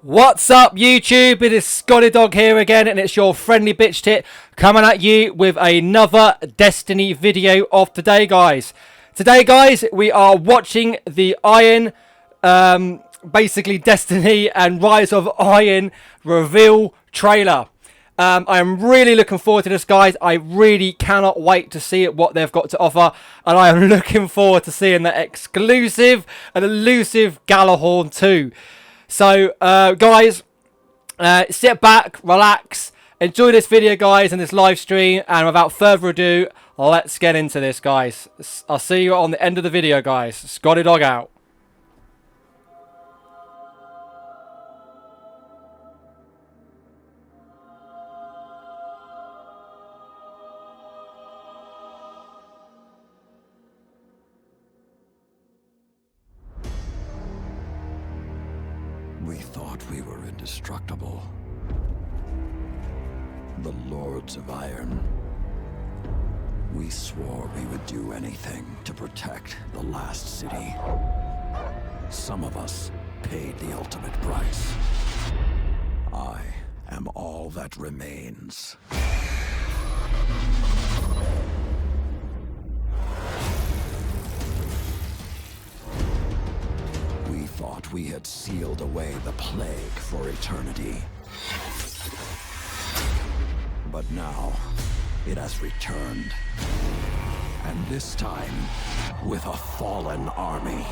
What's up, YouTube? It is S.D.D here again, and it's your friendly bitch tit coming at you with another Destiny video of today, guys. Today, guys, we are watching the Iron, basically Destiny and Rise of Iron reveal trailer. I am really looking forward to this, guys. I really cannot wait to see what they've got to offer, and I am looking forward to seeing the exclusive and elusive Gjallarhorn too. So, guys, sit back, relax, enjoy this video, guys, and this live stream. And without further ado, let's get into this, guys. I'll see you on the end of the video, guys. S.D.D out. We thought we were indestructible. The Lords of Iron. We swore we would do anything to protect the last city. Some of us paid the ultimate price. I am all that remains. We thought we had sealed away the plague for eternity. But now, it has returned. And this time, with a fallen army.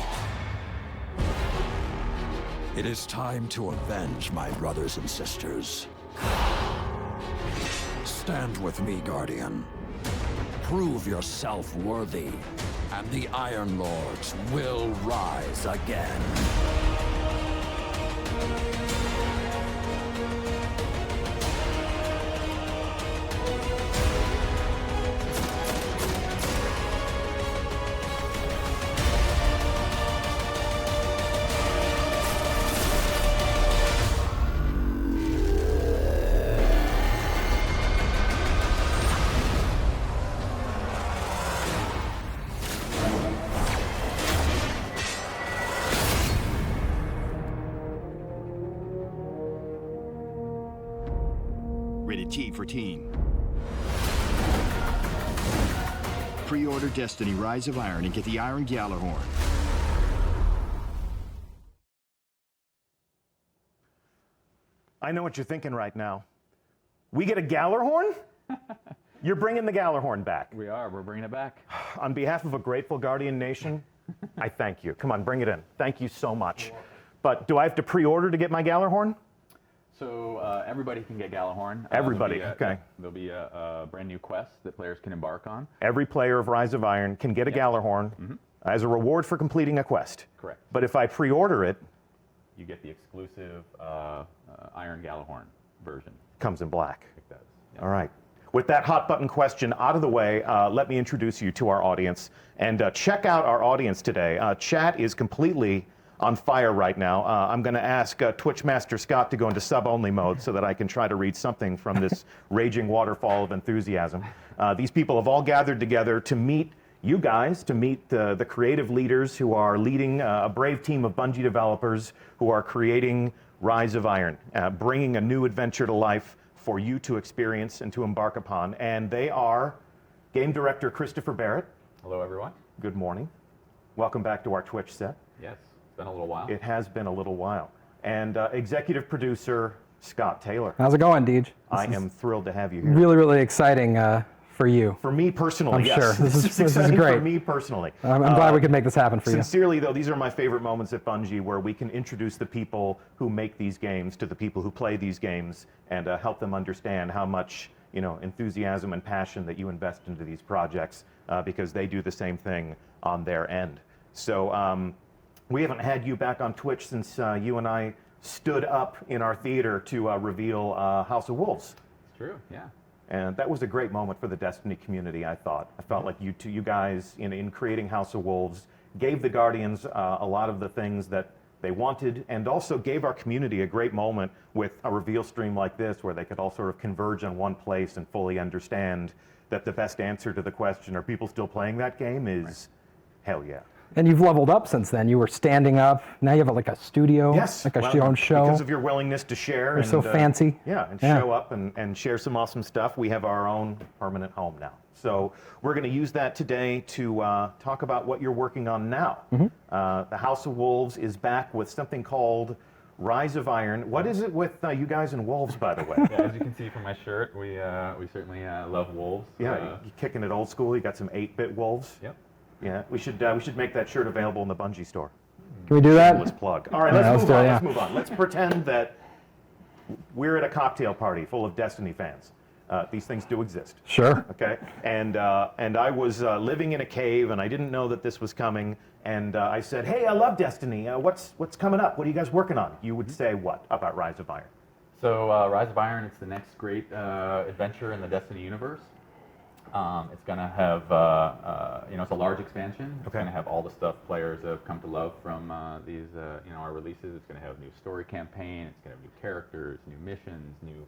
It is time to avenge my brothers and sisters. Stand with me, Guardian. Prove yourself worthy, and the Iron Lords will rise again. Rated T for Teen. Pre-order Destiny Rise of Iron and get the Iron Gjallarhorn. I know what you're thinking right now. We get a Gjallarhorn? You're bringing the Gjallarhorn back. We are. We're bringing it back. On behalf of a grateful Guardian Nation, I thank you. Come on, bring it in. Thank you so much. But do I have to pre-order to get my Gjallarhorn? So everybody can get Gjallarhorn. Everybody, okay. There'll be a brand new quest that players can embark on. Every player of Rise of Iron can get a Gjallarhorn as a reward for completing a quest. Correct. But if I pre-order it, you get the exclusive Iron Gjallarhorn version. Comes in black. It does. Yeah. All right. With that hot button question out of the way, let me introduce you to our audience. And check out our audience today. Chat is completely on fire right now. I'm going to ask Twitch Master Scott to go into sub-only mode so that I can try to read something from this raging waterfall of enthusiasm. These people have all gathered together to meet you guys, to meet the creative leaders who are leading a brave team of Bungie developers who are creating Rise of Iron, bringing a new adventure to life for you to experience and to embark upon. And they are Game Director Christopher Barrett. Hello, everyone. Good morning. Welcome back to our Twitch set. Yes. Been a little while. It has been a little while. And executive producer Scott Taylor. How's it going, Deej? I am thrilled to have you here. Really, really exciting for you. For me personally, I'm yes. sure. This is exciting great. for me personally. I'm glad we could make this happen for you. Sincerely, though, these are my favorite moments at Bungie where we can introduce the people who make these games to the people who play these games and help them understand how much enthusiasm and passion that you invest into these projects because they do the same thing on their end. So we haven't had you back on Twitch since you and I stood up in our theater to reveal House of Wolves. It's true, yeah. And that was a great moment for the Destiny community, I thought. I felt like you guys, in creating House of Wolves, gave the Guardians a lot of the things that they wanted, and also gave our community a great moment with a reveal stream like this, where they could all sort of converge in one place and fully understand that the best answer to the question, are people still playing that game, is hell yeah. And you've leveled up since then. You were standing up. Now you have like a studio. Yes. Like a well, own show. Because of your willingness to share. You're so fancy. Yeah, and Yeah. show up and share some awesome stuff. We have our own permanent home now. So we're going to use that today to talk about what you're working on now. The House of Wolves is back with something called Rise of Iron. What is it with you guys and wolves, by the way? Yeah, as you can see from my shirt, we certainly love wolves. Yeah, you're kicking it old school. You got some 8-bit wolves. Yep. Yeah, we should make that shirt available in the Bungie store. Can we do that? Let's plug. All right, Yeah, let's let's move do it, on. yeah. Let's move on. Let's pretend that we're at a cocktail party full of Destiny fans. These things do exist. Sure. Okay, and I was living in a cave, and I didn't know that this was coming. And I said, "Hey, I love Destiny. What's coming up? What are you guys working on?" You would say what about Rise of Iron? So Rise of Iron, it's the next great adventure in the Destiny universe. It's going to have, it's a large expansion. It's Okay. going to have all the stuff players have come to love from these, our releases. It's going to have new story campaign. It's going to have new characters, new missions, new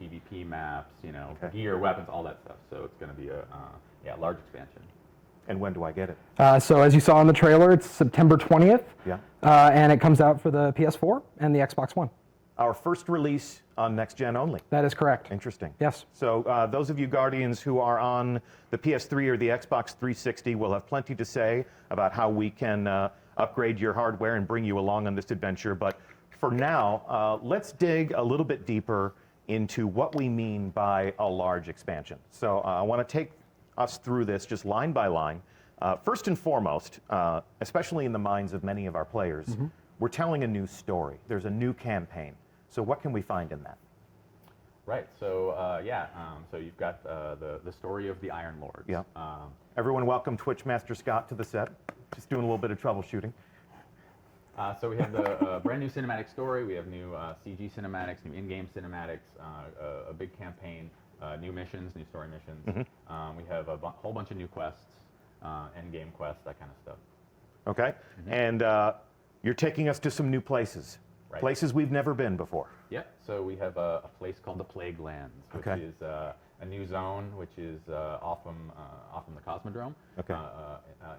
PvP maps, Okay. gear, weapons, all that stuff. So it's going to be a large expansion. And when do I get it? So as you saw in the trailer, it's September 20th. Yeah. And it comes out for the PS4 and the Xbox One. Our first release on next gen only. That is correct. Interesting. Yes. So those of you Guardians who are on the PS3 or the Xbox 360 will have plenty to say about how we can upgrade your hardware and bring you along on this adventure. But for now, let's dig a little bit deeper into what we mean by a large expansion. So I want to take us through this just line by line. First and foremost, especially in the minds of many of our players, we're telling a new story. There's a new campaign. So what can we find in that? Right. So so you've got the story of the Iron Lords. Yeah. Everyone welcome Twitch Master Scott to the set. Just doing a little bit of troubleshooting. So we have the brand new cinematic story. We have new CG cinematics, new in-game cinematics, a big campaign, new missions, new story missions. We have a whole bunch of new quests, end-game quests, that kind of stuff. Okay. And you're taking us to some new places. Right. Places we've never been before. Yeah. So we have a place called the Plague Lands, which Okay. is a new zone, which is off from the Cosmodrome, Okay.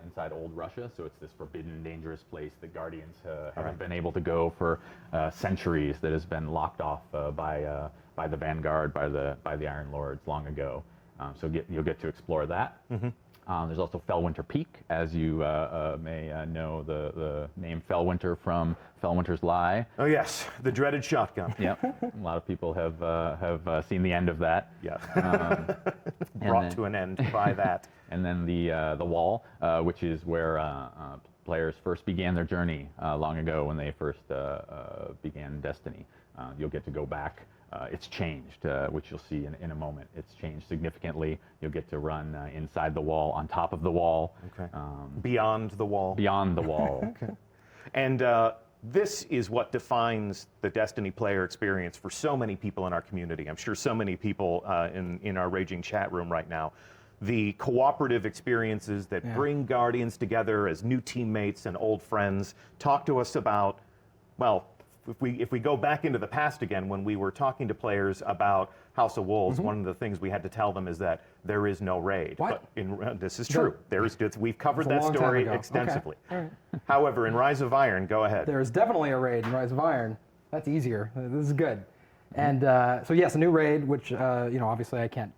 inside old Russia. So it's this forbidden, dangerous place that Guardians haven't been able to go for centuries. That has been locked off by the Vanguard, by the Iron Lords long ago. So you'll get to explore that. There's also Fellwinter Peak, as you may know the name Fellwinter from Fellwinter's Lie. Oh yes, the dreaded shotgun. Yep, a lot of people have seen the end of that. Yeah. and Brought then- to an end by that. And then the Wall, which is where players first began their journey long ago when they first began Destiny. You'll get to go back. It's changed, which you'll see in a moment. It's changed significantly. You'll get to run inside the wall, on top of the wall, Okay. Beyond the wall. beyond the wall. And this is what defines the Destiny player experience for so many people in our community. I'm sure so many people in our raging chat room right now. The cooperative experiences that bring Guardians together as new teammates and old friends. Talk to us about, well, if we go back into the past again, when we were talking to players about House of Wolves, one of the things we had to tell them is that there is no raid. What? But this is true. We've covered It's a that long time story ago. Okay. extensively. All right. However, in Rise of Iron, go ahead. There is definitely a raid in Rise of Iron. That's easier. This is good. And so yes, a new raid, which obviously I can't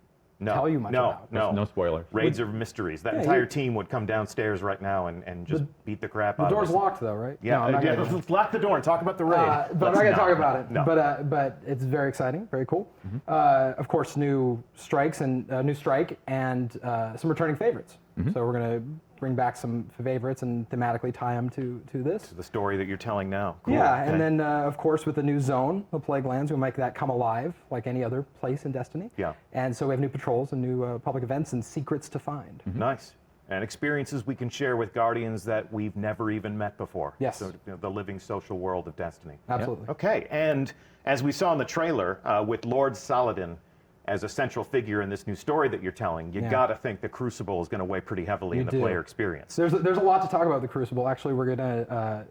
tell you much about. No spoilers. Raids are mysteries. That entire team would come downstairs right now and just beat the crap The out door's of us. locked though, right? Yeah, No, I'm not gonna- let's lock the door and talk about the raid. but I'm Let's not going to talk about it. No. But it's very exciting, very cool. Of course, new strikes and new strike and some returning favorites. So we're going to bring back some favorites and thematically tie them to this. The story that you're telling now. Cool. Yeah, Okay. and then of course with the new zone, the Plague Lands, we'll make that come alive like any other place in Destiny. Yeah. And so we have new patrols and new public events and secrets to find. Nice. And experiences we can share with Guardians that we've never even met before. Yes. So, the living social world of Destiny. Absolutely. Okay, and as we saw in the trailer, with Lord Saladin as a central figure in this new story that you're telling, you gotta think the Crucible is gonna weigh pretty heavily in the do. player experience. There's a lot to talk about the Crucible. Actually, we're going to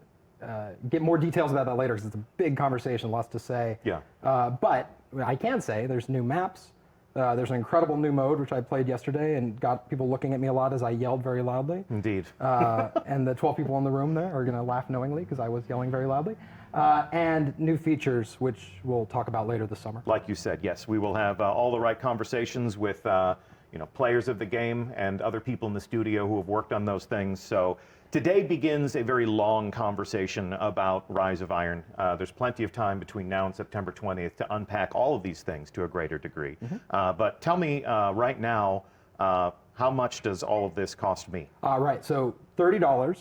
get more details about that later because it's a big conversation, lots to say. Yeah. But I can say there's new maps, There's an incredible new mode, which I played yesterday and got people looking at me a lot as I yelled very loudly. Indeed. And the 12 people in the room there are going to laugh knowingly because I was yelling very loudly. And new features, which we'll talk about later this summer. Like you said, yes, we will have all the right conversations with players of the game and other people in the studio who have worked on those things. So today begins a very long conversation about Rise of Iron. There's plenty of time between now and September 20th to unpack all of these things to a greater degree. But tell me right now, how much does all of this cost me? Right, so $30,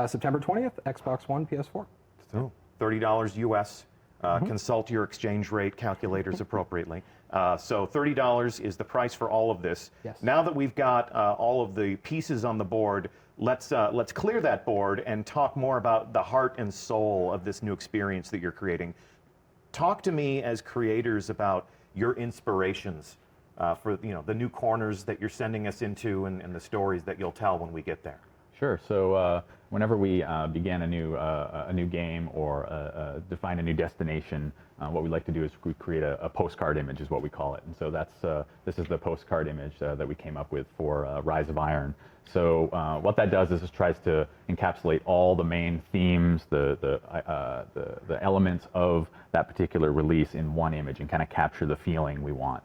September 20th, Xbox One, PS4. So $30 US. Consult your exchange rate calculators appropriately. So $30 is the price for all of this. Yes. Now that we've got all of the pieces on the board, let's clear that board and talk more about the heart and soul of this new experience that you're creating. Talk to me as creators about your inspirations for the new corners that you're sending us into and the stories that you'll tell when we get there. Sure. So whenever we begin a new game or define a new destination, what we like to do is we create a postcard image, is what we call it. And so this is the postcard image that we came up with for Rise of Iron. So what that does is it tries to encapsulate all the main themes, the elements of that particular release in one image and kind of capture the feeling we want.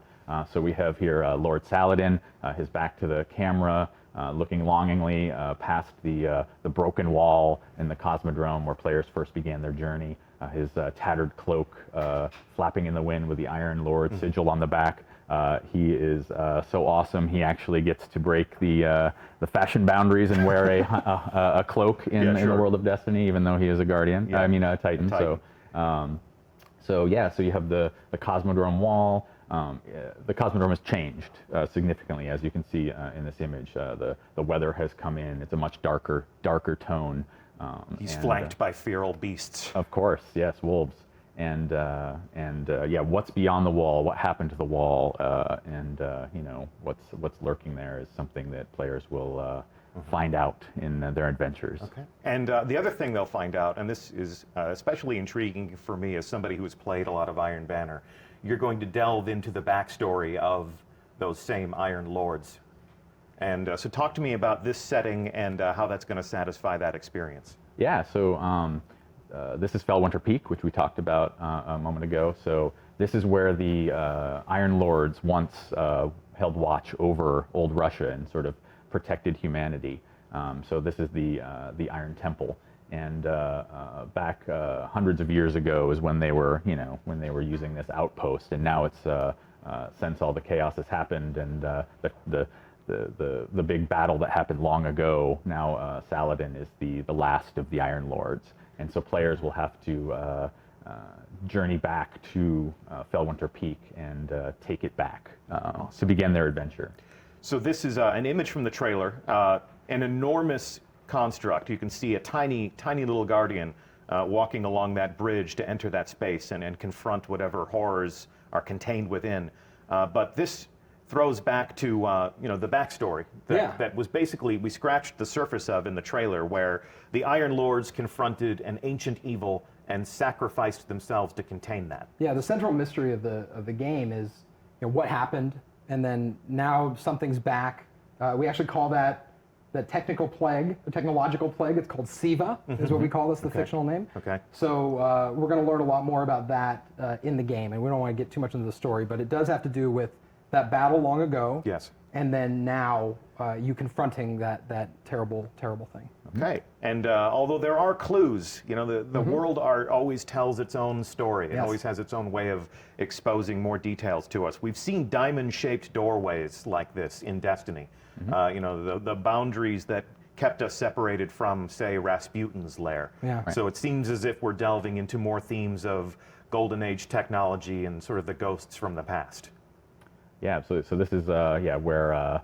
So we have here Lord Saladin, his back to the camera, looking longingly past the broken wall in the Cosmodrome where players first began their journey. His tattered cloak flapping in the wind with the Iron Lord sigil on the back. He is so awesome. He actually gets to break the fashion boundaries and wear a cloak in the world of Destiny, even though he is a Guardian. Yeah. I mean a Titan. So you have the Cosmodrome wall. The Cosmodrome has changed significantly, as you can see in this image. The weather has come in. It's a much darker tone. He's flanked by feral beasts. Of course, yes, wolves. And what's beyond the wall? What happened to the wall? What's lurking there is something that players will find out in their adventures. Okay. And the other thing they'll find out, and this is especially intriguing for me as somebody who has played a lot of Iron Banner, you're going to delve into the backstory of those same Iron Lords. And so talk to me about this setting and how that's going to satisfy that experience. Yeah, so this is Felwinter Peak, which we talked about a moment ago. So this is where the Iron Lords once held watch over old Russia and sort of protected humanity. So this is the Iron Temple. And back hundreds of years ago is when they were using this outpost. And now it's since all the chaos has happened and the big battle that happened long ago. Now Saladin is the last of the Iron Lords, and so players will have to journey back to Felwinter Peak and take it back to begin their adventure. So this is an image from the trailer, an enormous construct. You can see a tiny little Guardian walking along that bridge to enter that space and confront whatever horrors are contained within. But this throws back to the backstory that was basically we scratched the surface of in the trailer, where the Iron Lords confronted an ancient evil and sacrificed themselves to contain that. Yeah, the central mystery of the game is what happened, and then now something's back. We actually call that the technical plague, the technological plague. It's called SIVA, is what we call this, the fictional name. Okay. So we're going to learn a lot more about that in the game, and we don't want to get too much into the story, but it does have to do with that battle long ago. Yes. And then now you confronting that terrible thing. Okay. And although there are clues, the world always tells its own story. It always has its own way of exposing more details to us. We've seen diamond-shaped doorways like this in Destiny. The boundaries that kept us separated from, say, Rasputin's lair. Yeah. Right. So it seems as if we're delving into more themes of Golden Age technology and sort of the ghosts from the past. Yeah, absolutely. So this is where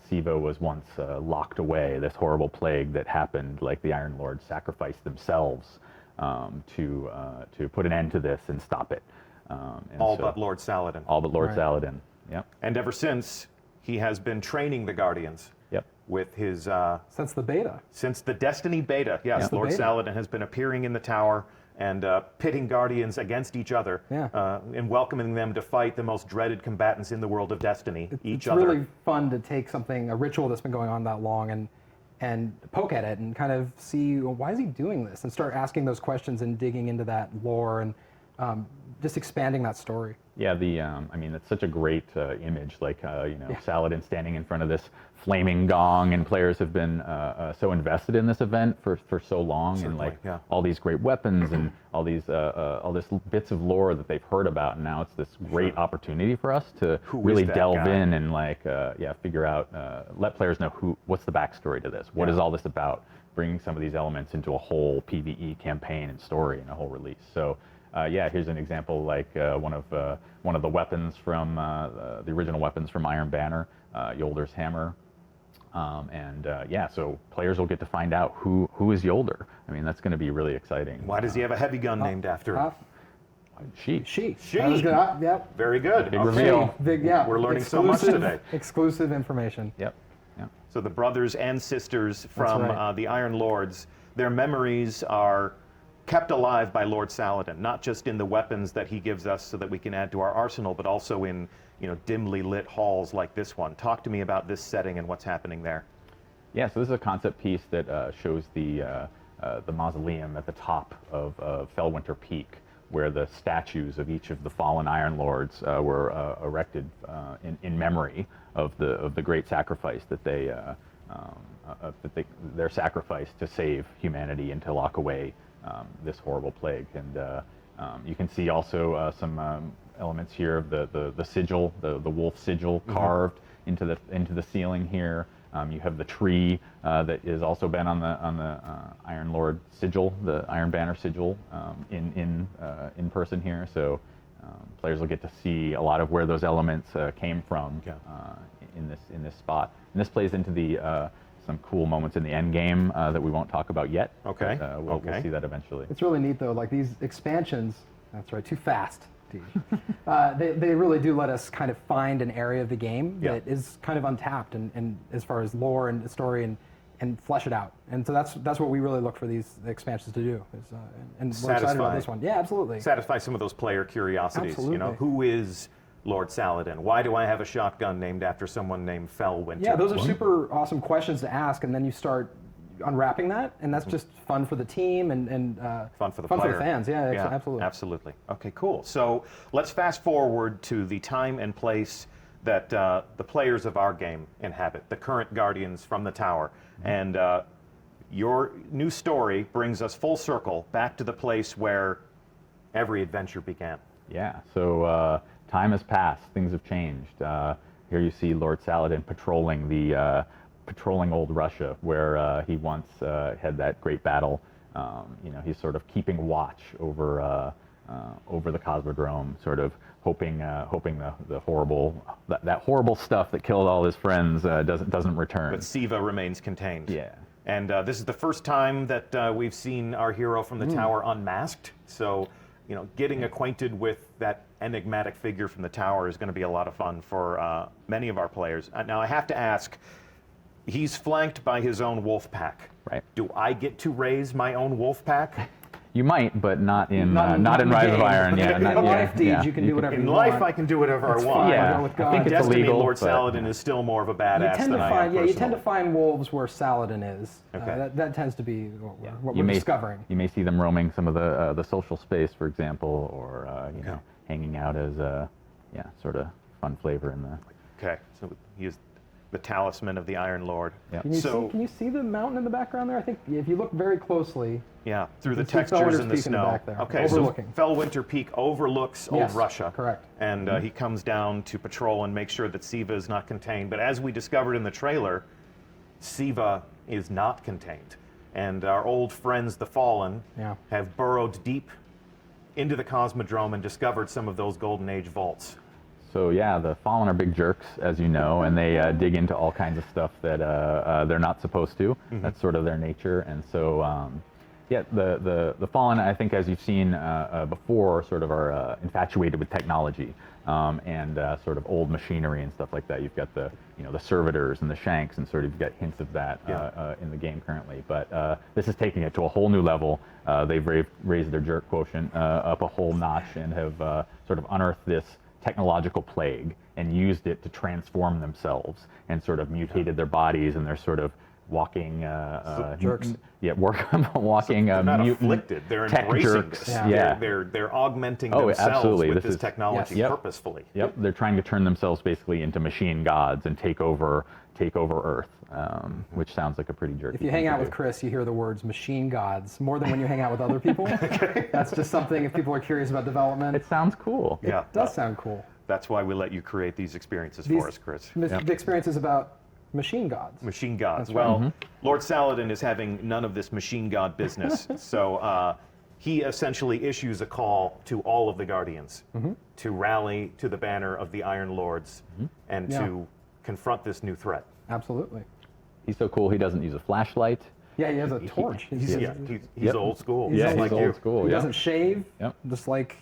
SIVA was once locked away, this horrible plague that happened, like the Iron Lords sacrificed themselves to put an end to this and stop it. But Lord Saladin. All but Lord Saladin, yep. And ever since, he has been training the Guardians. Yep. with his Since the beta. since the Destiny beta. Yes, the Lord beta. Saladin has been appearing in the tower and pitting guardians against each other, Yeah. and welcoming them to fight the most dreaded combatants in the world of Destiny, each It's other. really fun to take a ritual that's been going on that long, and poke at it and kind of see, well, why is he doing this, and start asking those questions and digging into that lore and just expanding that story. Yeah, I mean, it's such a great image, like, Saladin standing in front of this flaming gong, and players have been so invested in this event for so long, and like yeah. all these great weapons and all this bits of lore that they've heard about, and now it's this great opportunity for us to Who is really that delve guy? in and like, figure out, let players know what's the backstory to this, what is all this about, bringing some of these elements into a whole PvE campaign and story and a whole release. So. Here's an example, like one of the weapons from the original weapons from Iron Banner, Yolder's hammer, so players will get to find out who is Yolder. I mean, that's going to be really exciting. Why does he have a heavy gun named after him? She. She. She. That was good. Yep. Very good. Big Okay. reveal. Big, yeah. We're learning so much today. Exclusive information. Yep. Yep. So the brothers and sisters from right. the Iron Lords, their memories are kept alive by Lord Saladin, not just in the weapons that he gives us so that we can add to our arsenal, but also in dimly lit halls like this one. Talk to me about this setting and what's happening there. Yeah, so this is a concept piece that shows the mausoleum at the top of Fellwinter Peak, where the statues of each of the fallen Iron Lords were erected in memory of the great sacrifice that their sacrifice to save humanity and to lock away this horrible plague. And you can see also some elements here of the sigil, the wolf sigil carved into the ceiling here. You have the tree that has also been on the Iron Lord sigil, the Iron Banner sigil, in person here. So players will get to see a lot of where those elements came from in this spot. And this plays into the some cool moments in the end game that we won't talk about yet. Okay. But, we'll see that eventually. It's really neat though. Like these expansions. That's right. Too fast. They really do let us kind of find an area of the game that is kind of untapped and as far as lore and story and flesh it out. And so that's what we really look for these expansions to do. And we're excited about this one. Yeah, absolutely. Satisfy some of those player curiosities. Absolutely. Who is Lord Saladin? Why do I have a shotgun named after someone named Fellwinter? Yeah, those are super awesome questions to ask, and then you start unwrapping that, and that's just fun for the team and fun for the fun player. for the fans. Yeah, Yeah, absolutely. Absolutely. Okay, cool. So let's fast forward to the time and place that the players of our game inhabit, the current guardians from the tower. And your new story brings us full circle back to the place where every adventure began. Yeah, so time has passed, things have changed. Here you see Lord Saladin patrolling old Russia, where he once had that great battle. He's sort of keeping watch over the Cosmodrome, sort of hoping the horrible stuff that killed all his friends doesn't return. But Siva remains contained. Yeah. And this is the first time that we've seen our hero from the tower unmasked. So, getting acquainted with that enigmatic figure from the tower is going to be a lot of fun for many of our players. Now, I have to ask, he's flanked by his own wolf pack. Right. Do I get to raise my own wolf pack? You might, but not in Not in Rise of game. Iron. Yeah, In not life yeah, deeds, yeah. you can do whatever In you life, want. I can do whatever That's I want. fine. Yeah, Go with I God. think it's Destiny, illegal, Lord but- Saladin is still more of a badass You tend than to I find, am you tend to personally. find wolves where Saladin is. Okay. That tends to be what You we're may, discovering. You may see them roaming some of the social space, for example, or hanging out as sort of fun flavor in the. Okay, so he is the talisman of the Iron Lord. Yeah. Can you see the mountain in the background there? I think if you look very closely. Yeah, through the You can see textures Fellwinter's in the Peak in the snow. back there, Okay, overlooking. so Fellwinter Peak overlooks old Yes, Russia. correct. And he comes down to patrol and make sure that Siva is not contained. But as we discovered in the trailer, Siva is not contained. And our old friends, the Fallen, have burrowed deep into the Cosmodrome and discovered some of those Golden Age vaults. So yeah, the Fallen are big jerks, as you know, and they dig into all kinds of stuff that they're not supposed to. That's sort of their nature, and so Yeah, the Fallen, I think, as you've seen before, sort of are infatuated with technology and sort of old machinery and stuff like that. You've got the the servitors and the shanks, and sort of you've got hints of that in the game currently. But this is taking it to a whole new level. They've raised their jerk quotient up a whole notch and have sort of unearthed this technological plague and used it to transform themselves and sort of mutated their bodies, and they're sort of walking jerks. walking They're not mutant afflicted. They're tech embracing jerks. this. Yeah. They're augmenting Oh, themselves absolutely. with This this is- technology Yep. purposefully. Yep, they're trying to turn themselves basically into machine gods and take over Earth, which sounds like a pretty jerky. If you hang out with Chris, you hear the words machine gods more than when you hang out with other people. That's just something, if people are curious about development, It sounds cool. Yeah. it does sound cool. That's why we let you create these experiences These- for us, Chris. The experience is about machine gods. Machine gods. That's right. Well, Lord Saladin is having none of this machine god business. So he essentially issues a call to all of the Guardians to rally to the banner of the Iron Lords and to confront this new threat. Absolutely. He's so cool. He doesn't use a flashlight. Yeah, he has a torch. He's He's old school. He's Yeah, just he's like old you. school. He Yeah. doesn't shave. Yep. Just like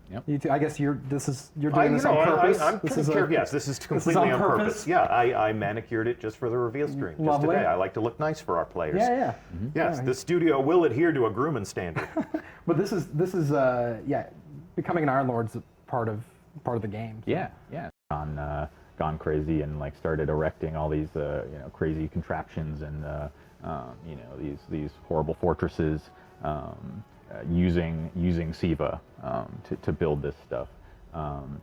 Yep. you two. I guess you're doing I, this you know, on purpose. I'm This pretty is a- sure. Yes, this is completely on purpose. Yeah, I manicured it just for the reveal stream just Lovely. today. I like to look nice for our players. Yeah, yeah. Yes, Yeah. the studio will adhere to a grooming standard. But this is becoming an Iron Lord's part of the game. So. Yeah, yeah. Gone crazy and like started erecting all these crazy contraptions and these horrible fortresses using Siva to build this stuff.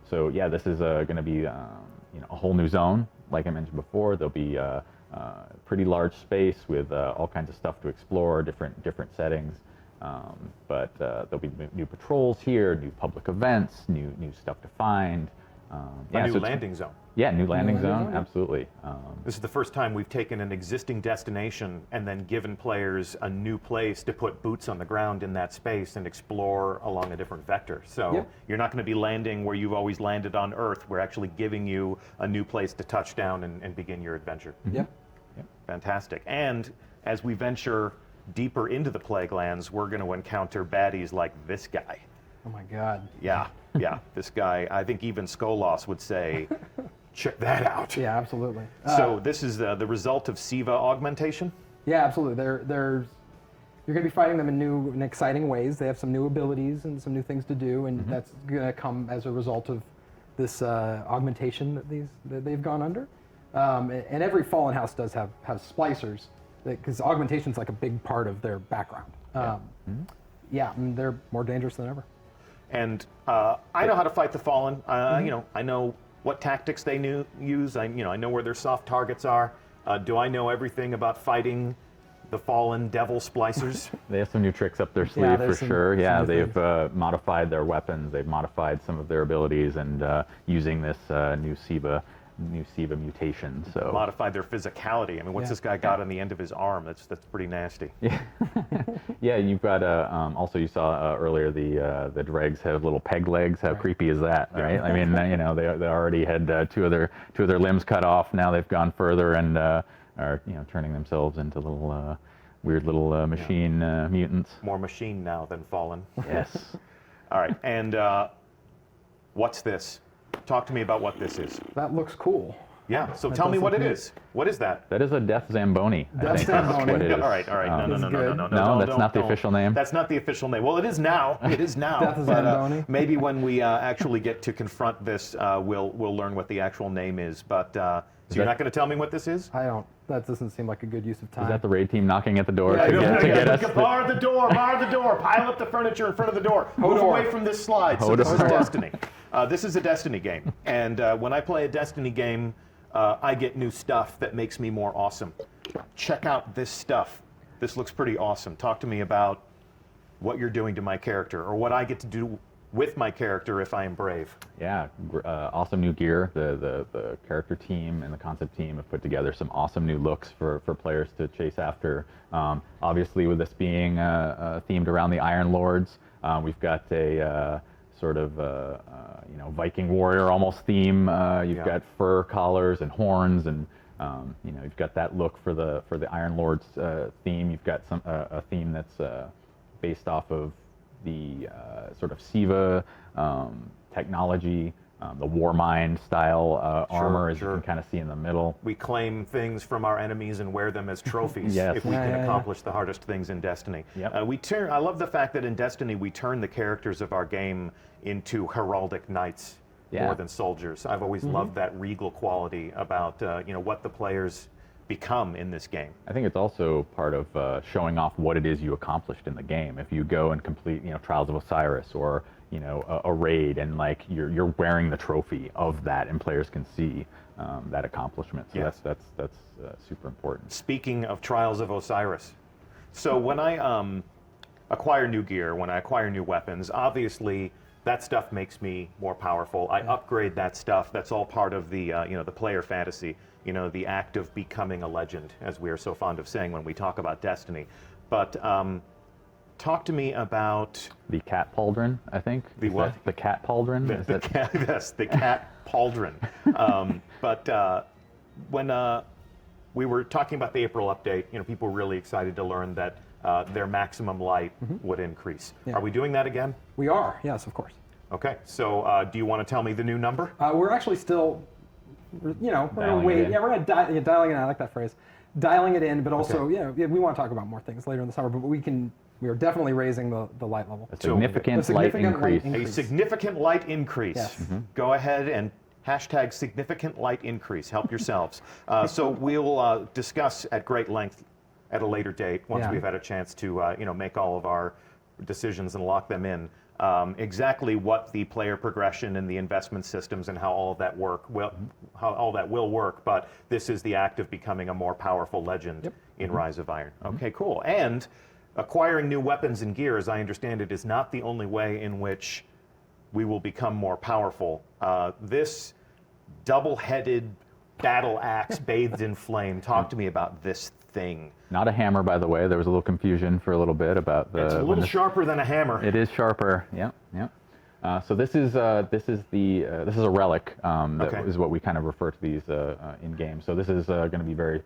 So yeah, this is going to be a whole new zone. Like I mentioned before, there'll be a pretty large space with all kinds of stuff to explore, different settings. But there'll be new patrols here, new public events, new stuff to find. A new so it's- landing zone. Yeah, new landing zone, yeah. absolutely. This is the first time we've taken an existing destination and then given players a new place to put boots on the ground in that space and explore along a different vector. So Yep. you're not going to be landing where you've always landed on Earth. We're actually giving you a new place to touch down and begin your adventure. Yep. Fantastic. And as we venture deeper into the Plague Lands, we're going to encounter baddies like this guy. Oh my God. Yeah, yeah, this guy. I think even Skolos would say, check that out. Yeah, absolutely. So this is the result of Siva augmentation? Yeah, absolutely. You're going to be fighting them in new and exciting ways. They have some new abilities and some new things to do, and that's going to come as a result of this augmentation that they've gone under. And every Fallen House does have splicers, because augmentation is like a big part of their background. And they're more dangerous than ever. And I know how to fight the Fallen. I know what tactics they use. I know where their soft targets are. Do I know everything about fighting the Fallen Devil Splicers? They have some new tricks up their sleeve for there's some- sure. some Yeah, new they've modified their weapons. They've modified some of their abilities, and using this new Siva mutation. So Modified their physicality. I mean, what's Yeah. this guy got on the end of his arm? That's pretty nasty. yeah, you've got also you saw earlier the dregs have little peg legs. How creepy is that, right? I mean, they already had two of their limbs cut off. Now they've gone further and are turning themselves into little weird little machine mutants. More machine now than Fallen. Yes. All right, and what's this? Talk to me about what this is. That looks cool. Yeah, so tell me does what look it neat. is. What is that? That is a Death Zamboni. I Death think that's Zamboni. what it is. All right. No, This is good. no, No, that's don't- not the don't. official name? That's not the official name. Well, it is now. It is now. Death but, Zamboni. maybe when we actually get to confront this, we'll learn what the actual name is. But so you're that- not going to tell me what this is? That doesn't seem like a good use of time. Is that the raid team knocking at the door Yeah, to get us? Bar the door. Pile up the furniture in front of the door. Move Hodor. away from this slide. So this is Hodor. Destiny. This is a Destiny game, and when I play a Destiny game, I get new stuff that makes me more awesome. Check out this stuff. This looks pretty awesome. Talk to me about what you're doing to my character, or what I get to do with my character if I am brave. Yeah, awesome new gear. The character team and the concept team have put together some awesome new looks for players to chase after. Obviously, with this being themed around the Iron Lords, we've got a sort of Viking warrior almost theme. You've got fur collars and horns and You know, you've got that look for the Iron Lord's theme. You've got a theme that's based off of the sort of Siva technology, the Warmind style armor, as you can kind of see in the middle. We claim things from our enemies and wear them as trophies Yes. if we can accomplish the hardest things in Destiny. Yep. I love the fact that in Destiny we turn the characters of our game into heraldic knights more than soldiers. I've always loved that regal quality about you know, what the players become in this game. I think it's also part of showing off what it is you accomplished in the game. If you go and complete, you know, Trials of Osiris or, you know, a raid, and like you're wearing the trophy of that, and players can see that accomplishment. So that's super important. Speaking of Trials of Osiris, so when I acquire new gear, when I acquire new weapons, obviously that stuff makes me more powerful. I upgrade that stuff. That's all part of the you know, the player fantasy. You know, the act of becoming a legend, as we are so fond of saying when we talk about Destiny. But talk to me about the cat pauldron, I think. The what? The cat pauldron. Yes, the cat pauldron. But when we were talking about the April update, you know, people were really excited to learn that their maximum light would increase. Are we doing that again? We are, yes, of course. Okay, so do you want to tell me the new number? We're actually still, you know, we're Dialing gonna wait. it in. Yeah, we're gonna dialing it in. I like that phrase, dialing it in. But also, yeah, we want to talk about more things later in the summer. But we are definitely raising the light level. A significant light increase. A significant light increase. Yes. Go ahead and hashtag significant light increase. Help yourselves. So we'll discuss at great length at a later date once we've had a chance to you know, make all of our decisions and lock them in. Exactly what the player progression and the investment systems and how all of that how all that will work. But this is the act of becoming a more powerful legend in Rise of Iron. Okay, cool. And acquiring new weapons and gear, as I understand it, is not the only way in which we will become more powerful. This double-headed battle axe bathed in flame. Talk to me about this thing. Not a hammer, by the way. There was a little confusion for a little bit about the. It's a little sharper than a hammer. It is sharper. Yep. So this is a relic. That is what we kind of refer to these in game. So this is going to be very.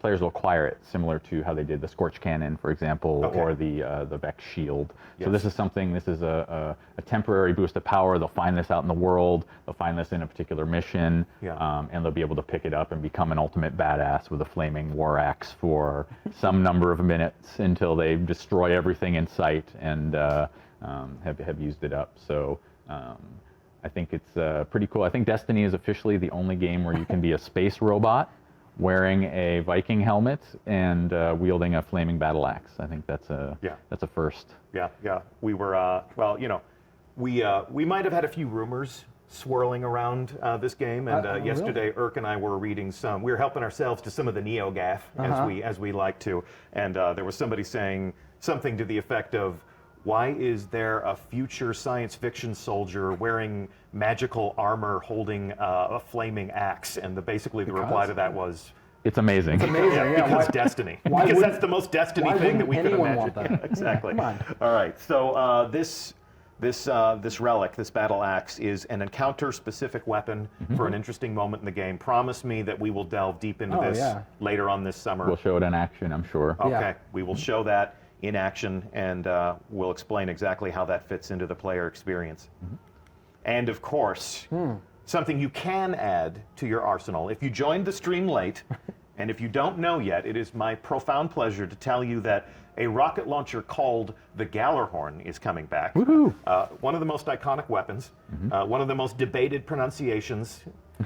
Players will acquire it similar to how they did the Scorch Cannon, for example, or the Vex Shield. So this is something. This is a temporary boost of power. They'll find this out in the world. They'll find this in a particular mission, and they'll be able to pick it up and become an ultimate badass with a flaming war axe for some number of minutes until they destroy everything in sight and have used it up. So. I think it's pretty cool. I think Destiny is officially the only game where you can be a space robot wearing a Viking helmet and wielding a flaming battle axe. I think that's a first. Yeah. We were well, you know, we might have had a few rumors swirling around this game, and yesterday Irk and I were reading some. We were helping ourselves to some of the NeoGAF as we like to, and there was somebody saying something to the effect of, why is there a future science fiction soldier wearing magical armor holding a flaming axe? And basically the reply to that was, it's amazing. It's amazing, yeah. Because Destiny. Because that's the most Destiny thing that we could imagine. Want that? Yeah, exactly. Come on. All right. So this relic, this battle axe, is an encounter-specific weapon for an interesting moment in the game. Promise me that we will delve deep into this later on this summer. We'll show it in action, I'm sure. Okay. We will show that in action, and we'll explain exactly how that fits into the player experience. And of course, something you can add to your arsenal. If you joined the stream late, and if you don't know yet, it is my profound pleasure to tell you that a rocket launcher called the Gallarhorn is coming back. Woohoo! One of the most iconic weapons, one of the most debated pronunciations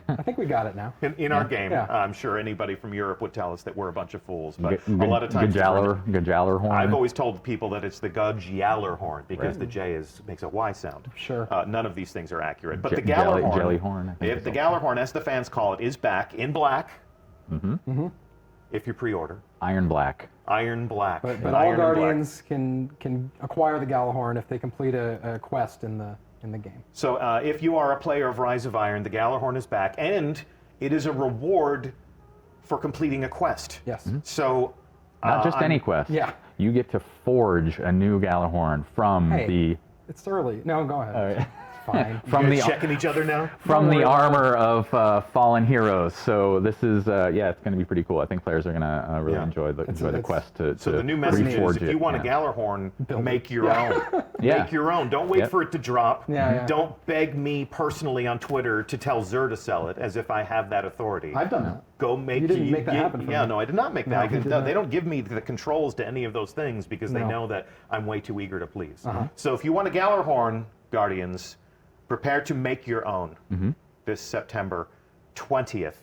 I think we got it now. in our game. Yeah. I'm sure anybody from Europe would tell us that we're a bunch of fools, but a lot of times Gallarhorn. I've always told people that it's the Gallarhorn because the J makes a Y sound. Sure. None of these things are accurate. But the Gallarhorn, Jellyhorn. the Gallarhorn, as the fans call it, is back in black. If you pre-order. Iron black. Iron black. But Iron all and Guardians can acquire the Gallarhorn if they complete a quest in the game. So if you are a player of Rise of Iron, the Gallarhorn is back, and it is a reward for completing a quest. Yes. So Not just any quest. Yeah. You get to forge a new Gallarhorn from Hey, the. it's early. No, go ahead. Fine. from You the guys checking each other now? from the armor of fallen heroes. So this is yeah, it's going to be pretty cool. I think players are going to really enjoy the quest to So the new message is, reforge if you it. want a Yeah. Gallarhorn, make your own. Yeah. Make your own. Don't wait Yep. for it to drop. Yeah. Don't beg me personally on Twitter to tell Xur to sell it, as if I have that authority. I've done that. Go make You didn't make that happen for Yeah, me. no, I did not make No, that. you did not. They don't give me the controls to any of those things because they No. know that I'm way too eager to please. So if you want a Gallarhorn, Guardians, prepare to make your own this September 20th.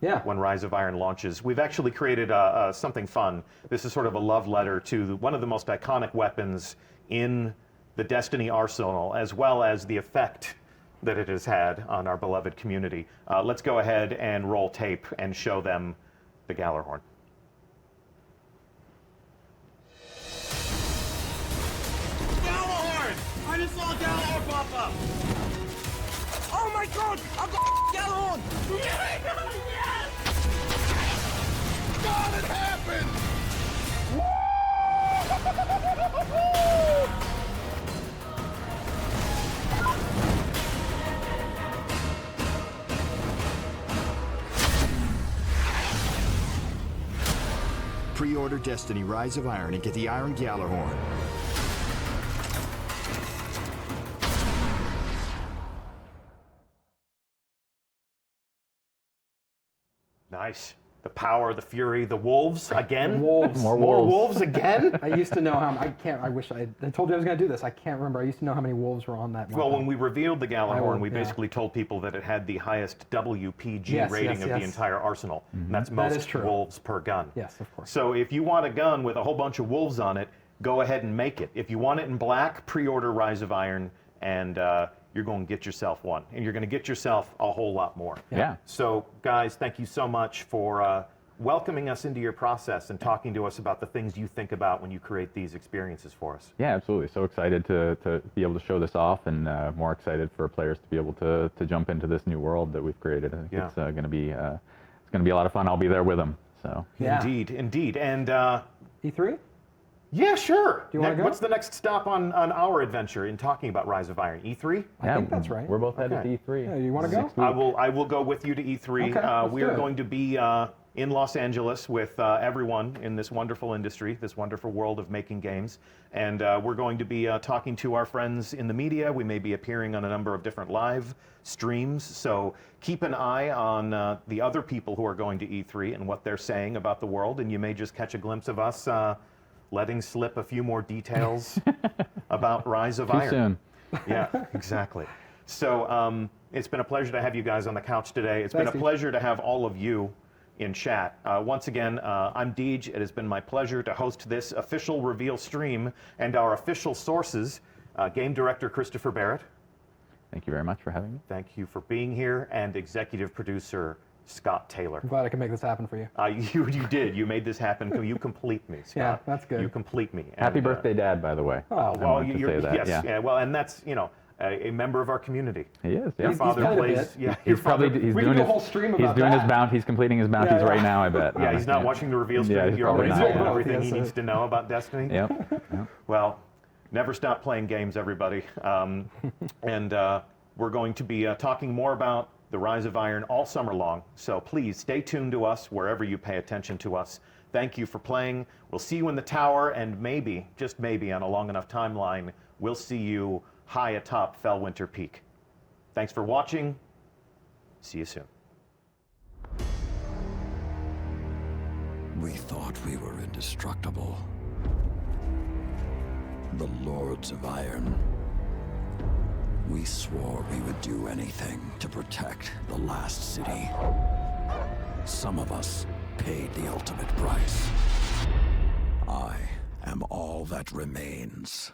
Yeah. When Rise of Iron launches. We've actually created something fun. This is sort of a love letter to one of the most iconic weapons in the Destiny arsenal, as well as the effect that it has had on our beloved community. Let's go ahead and roll tape and show them the Gallarhorn. Galahorn! I just saw Galahorn pop up! Oh my god! I've got Galahorn! Yes! God, it happened! Pre-order Destiny Rise of Iron and get the Iron Gallarhorn. Nice. The power, the fury, the wolves again. Wolves. More wolves again. I used to know how. I wish I told you I was going to do this. I can't remember. I used to know how many wolves were on that. Well, when we revealed the Gallarhorn, we yeah. basically told people that it had the highest WPG Yes, rating yes, of yes. the entire arsenal. And that's That is most true. wolves per gun. Yes, of course. So if you want a gun with a whole bunch of wolves on it, go ahead and make it. If you want it in black, pre-order Rise of Iron, and you're going to get yourself one. And you're going to get yourself a whole lot more. Yeah. So, guys, thank you so much for welcoming us into your process and talking to us about the things you think about when you create these experiences for us. Yeah, absolutely. So excited to be able to show this off, and more excited for players to be able to jump into this new world that we've created. I think Yeah. it's going to be a lot of fun. I'll be there with them. So Yeah. Indeed. And E3. yeah, sure. Do you wanna go? What's the next stop on our adventure in talking about Rise of Iron? E3? I think that's right. We're both headed Okay. to E3. Yeah, you wanna go? 6 weeks. I will go with you to E3. Okay, let's we do are it. going to be in Los Angeles with everyone in this wonderful industry, this wonderful world of making games. And we're going to be talking to our friends in the media. We may be appearing on a number of different live streams. So keep an eye on the other people who are going to E3 and what they're saying about the world. And you may just catch a glimpse of us letting slip a few more details about Rise of Too Iron. soon. Yeah, exactly. So it's been a pleasure to have you guys on the couch today. It's been Thanks, a Deej. pleasure to have all of you in chat. Once again, I'm Deej. It has been my pleasure to host this official reveal stream and our official sources, game director Christopher Barrett. Thank you very much for having me. Thank you for being here, and executive producer Scott Taylor. I'm glad I can make this happen for you. You did. You made this happen. You complete me, Scott. Yeah, that's good. You complete me. Happy And, birthday, Dad, by the way. Oh, I well, wanted to you're, say that. yes, yeah. well, and that's a member of our community. He is. Yeah. Your He's father played a plays. bit. Yeah, your He's probably father- he's We doing could do a his whole stream he's about doing his that. bounty. He's completing his bounties Yeah. right now. I bet. Yeah, he's not watching the reveal stream. Yeah, he's He already probably knows not. everything Yes, he needs to know about Destiny. Yep. Yep. Well, never stop playing games, everybody. And we're going to be talking more about the Rise of Iron all summer long. So please stay tuned to us wherever you pay attention to us. Thank you for playing. We'll see you in the tower, and maybe, just maybe, on a long enough timeline, we'll see you high atop Fellwinter Peak. Thanks for watching. See you soon. We thought we were indestructible. The Lords of Iron. We swore we would do anything to protect the last city. Some of us paid the ultimate price. I am all that remains.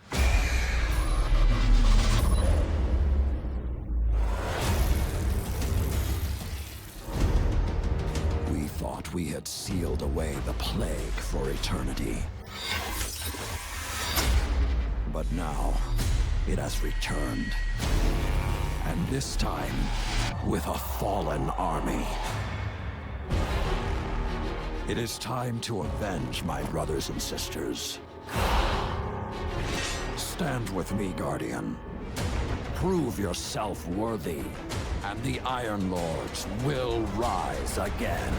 We thought we had sealed away the plague for eternity. But now, it has returned. And this time, with a fallen army. It is time to avenge my brothers and sisters. Stand with me, Guardian. Prove yourself worthy, and the Iron Lords will rise again.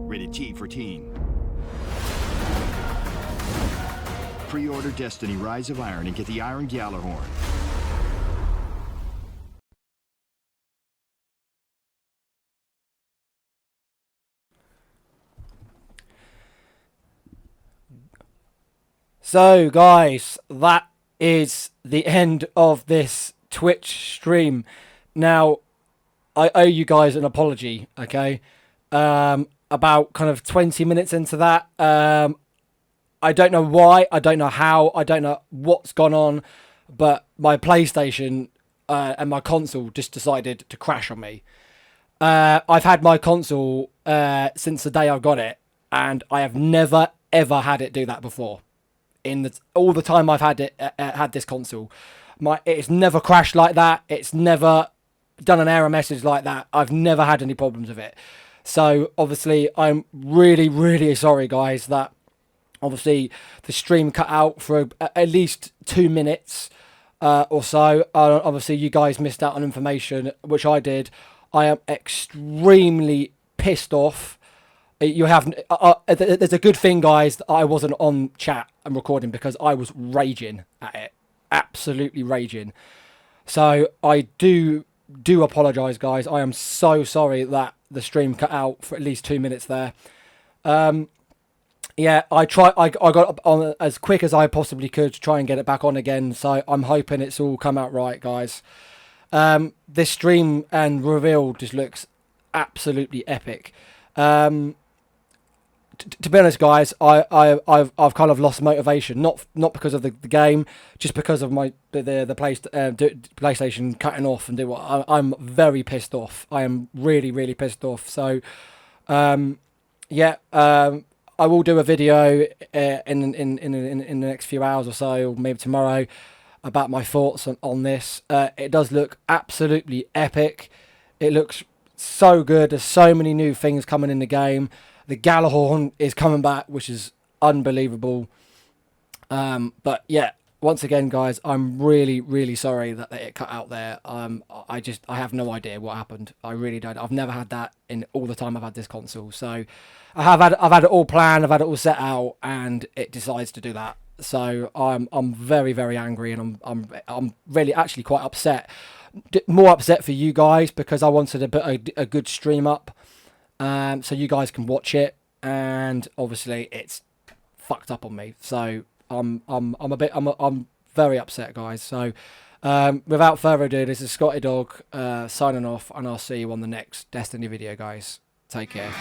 Rated T for teen. Pre-order Destiny Rise of Iron and get the Iron Gjallarhorn. So, guys, that is the end of this Twitch stream. Now, I owe you guys an apology, okay? About kind of 20 minutes into that. I don't know why, I don't know how, I don't know what's gone on, but my PlayStation and my console just decided to crash on me. I've had my console since the day I got it, and I have never, ever had it do that before. In all the time I've had it, had this console, it's never crashed like that. It's never done an error message like that. I've never had any problems with it. So obviously, I'm really, really sorry, guys, that obviously the stream cut out for at least 2 minutes or so. Obviously, you guys missed out on information, which I did. I am extremely pissed off. You have there's a good thing, guys, that I wasn't on chat and recording, because I was raging at it, absolutely raging. So I do apologise, guys. I am so sorry that the stream cut out for at least 2 minutes there. Yeah, I got on as quick as I possibly could to try and get it back on again. So I'm hoping it's all come out right, guys. This stream and reveal just looks absolutely epic. To be honest, guys, I've kind of lost motivation, not because of the game, just because of the PlayStation cutting off and do what. I'm very pissed off. I am really, really pissed off. So, yeah, I will do a video in the next few hours or so, or maybe tomorrow, about my thoughts on this. It does look absolutely epic. It looks so good. There's so many new things coming in the game. The Gjallarhorn is coming back, which is unbelievable. But yeah, once again, guys, I'm really, really sorry that it cut out there. I have no idea what happened. I really don't. I've never had that in all the time I've had this console. So I've had it all planned. I've had it all set out, and it decides to do that. So I'm very, very angry, and I'm really actually quite upset. More upset for you guys, because I wanted to put a good stream up. So you guys can watch it, and obviously it's fucked up on me. So I'm very upset, guys. So without further ado, this is Scotty Dog signing off, and I'll see you on the next Destiny video, guys. Take care.